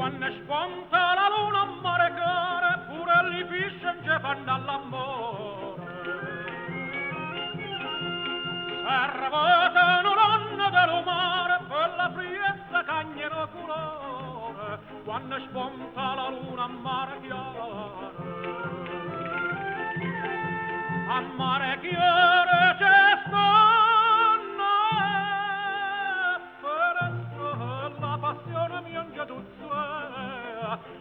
quando spunta la luna a mare care, pure li pisce ci fanno all'amore. Servatano l'anno dell'umare per la friezza cagnero colore, quando spunta la luna a mare chiaro. A mare chiaro c'è stanno per la passione mi anche tuzza,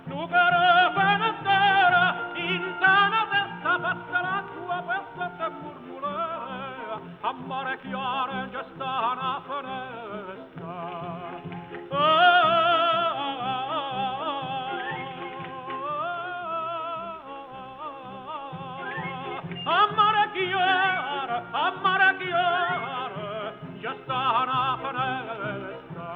nu cara penetera, in tana testa passa l'acqua per sotto murmura, a mare chiaro c'è sta una finestra. A mare chiaro, c'è sta una finestra.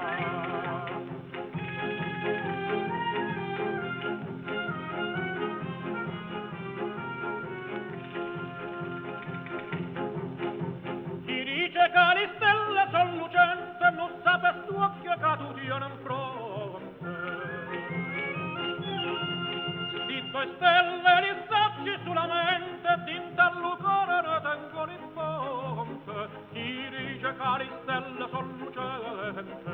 Chi dice che le stelle son lucente, non sape st'occhio che tu tieni in fronte. Di tue stelle li sacci sulla mente, d'intallo cuore ne tengono in fonte. Chi dice che le stelle son lucente,